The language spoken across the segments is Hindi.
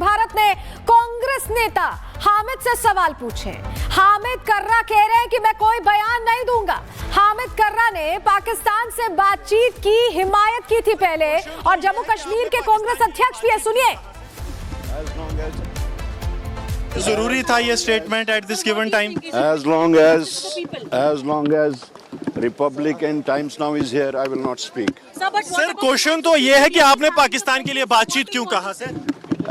भारत ने कांग्रेस नेता हामिद से सवाल पूछे। हामिद कर्रा कह रहे हैं कि मैं कोई बयान नहीं दूंगा। हामिद कर्रा ने पाकिस्तान से बातचीत की हिमायत की थी पहले और जम्मू कश्मीर के कांग्रेस अध्यक्ष भी है, सुनिए। जरूरी था ये statement at this given time? As long as Republican Times Now is here, I will not speak. Sir question तो ये है कि आपने पाकिस्तान के लिए बातचीत क्यों कहा sir?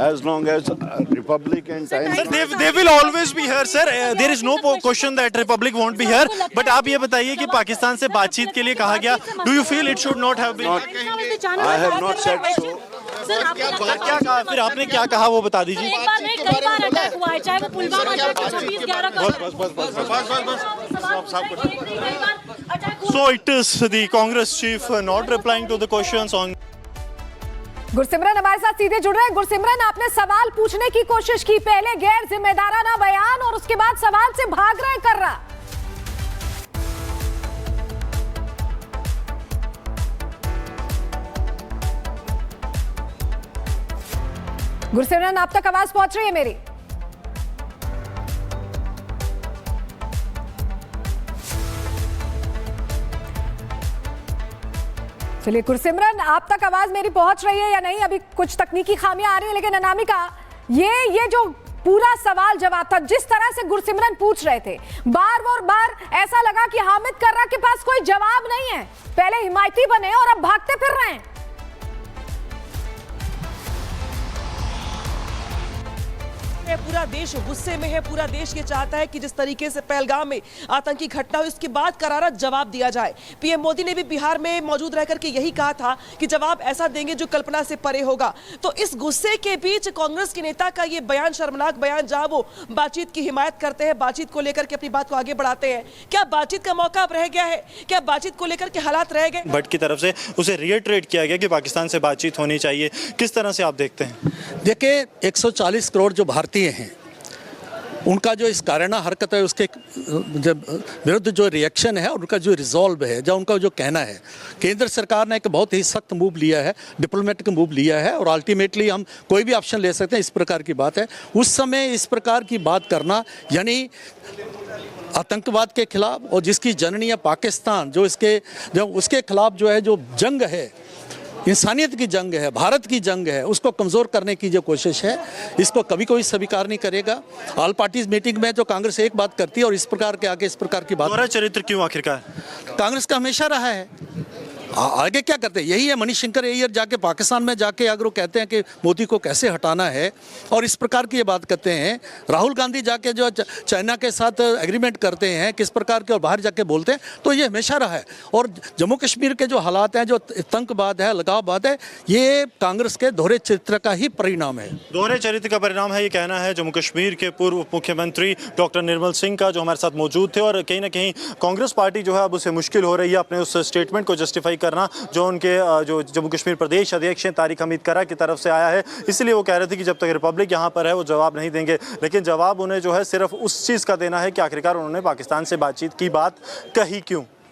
As long as Republican Times. Sir, they will always be here, sir. There is no question that Republic won't be here. But आप ये बताइए कि पाकिस्तान से बातचीत के लिए कहा गया. Do you feel it should not have been? I have not said so. क्या कहा? फिर आपने क्या कहा वो बता दीजिए. एक बार नहीं, कई बार अटैक हुआ है, चाहे वो पुलवामा अटैक 26/11 का। So it is the Congress chief not replying to the questions on. Gursimran हमारे साथ सीधे जुड़ रहे हैं। गुरसिमरन, आपने सवाल पूछने की कोशिश की, पहले गैर जिम्मेदाराना बयान और उसके बाद सवाल से भाग रहे कर्रा। गुरसिमरन, आप तक आवाज पहुंच रही है मेरी? चलिए गुरसिमरन, आप तक आवाज मेरी पहुंच रही है या नहीं? अभी कुछ तकनीकी खामियां आ रही है, लेकिन अनामिका, ये जो पूरा सवाल जवाब था, जिस तरह से गुरसिमरन पूछ रहे थे, बार और बार ऐसा लगा कि हामिद कर्रा के पास कोई जवाब नहीं है। पहले हिमायती बने और अब भागते फिर रहे हैं। पूरा देश गुस्से में है, पूरा देश ये चाहता है कि जिस तरीके से पहलगाम में आतंकी घटना हुई उसके बाद करारा जवाब दिया जाए। पीएम मोदी ने भी बिहार में मौजूद रहकर के यही कहा था कि जवाब ऐसा देंगे जो कल्पना से परे होगा। तो इस गुस्से के बीच कांग्रेस के नेता का ये बयान, शर्मनाक बयान, जहां वो बातचीत की हिमायत करते हैं, बातचीत को लेकर के अपनी बात को आगे बढ़ाते हैं, क्या बातचीत का मौका अब रह गया है? क्या बातचीत को लेकर के हालात रह गए? भट्ट की तरफ से उसे रिएटरेट किया गया कि पाकिस्तान से बातचीत होनी चाहिए। किस तरह से आप देखते हैं? देखिए, 140 करोड़ जो भारतीय हैं, उनका जो इस कारणा हरकत है उसके विरुद्ध जो रिएक्शन है, उनका जो रिजॉल्व है, जो उनका जो कहना है, केंद्र सरकार ने एक बहुत ही सख्त मूव लिया है, डिप्लोमेटिक मूव लिया है और अल्टीमेटली हम कोई भी ऑप्शन ले सकते हैं, इस प्रकार की बात है। उस समय इस प्रकार की बात करना, यानी आतंकवाद के खिलाफ और जिसकी जननी है पाकिस्तान, जो उसके खिलाफ जो है, जो जंग है, इंसानियत की जंग है, भारत की जंग है, उसको कमज़ोर करने की जो कोशिश है, इसको कभी कोई स्वीकार नहीं करेगा। ऑल पार्टीज मीटिंग में जो कांग्रेस एक बात करती है और इस प्रकार के आगे इस प्रकार की बात, दोहरा चरित्र क्यों आखिरकार कांग्रेस का हमेशा रहा है। आगे क्या करते हैं? यही है, मणिशंकर अय्यर जाके पाकिस्तान में जाके अगर वो कहते हैं कि मोदी को कैसे हटाना है और इस प्रकार की ये बात करते हैं। राहुल गांधी जाके जो चाइना के साथ एग्रीमेंट करते हैं, किस प्रकार के, और बाहर जाके बोलते हैं, तो ये हमेशा रहा है। और जम्मू कश्मीर के जो हालात हैं, जो आतंकवाद है, लगाववाद है, ये कांग्रेस के दोहरे चरित्र का ही परिणाम है। दोहरे चरित्र का परिणाम है, ये कहना है जम्मू कश्मीर के पूर्व उप मुख्यमंत्री डॉक्टर निर्मल सिंह का, जो हमारे साथ मौजूद थे। और कहीं ना कहीं कांग्रेस पार्टी जो है अब उसे मुश्किल हो रही है अपने उस स्टेटमेंट को जस्टिफाई करना जो उनके जो जम्मू कश्मीर प्रदेश अध्यक्ष हैं तारिक हमीद कर्रा की तरफ से आया है। इसलिए वो कह रहे थे कि जब तक रिपब्लिक यहाँ पर है वो जवाब नहीं देंगे, लेकिन जवाब उन्हें जो है सिर्फ उस चीज़ का देना है कि आखिरकार उन्होंने पाकिस्तान से बातचीत की बात कही क्यों।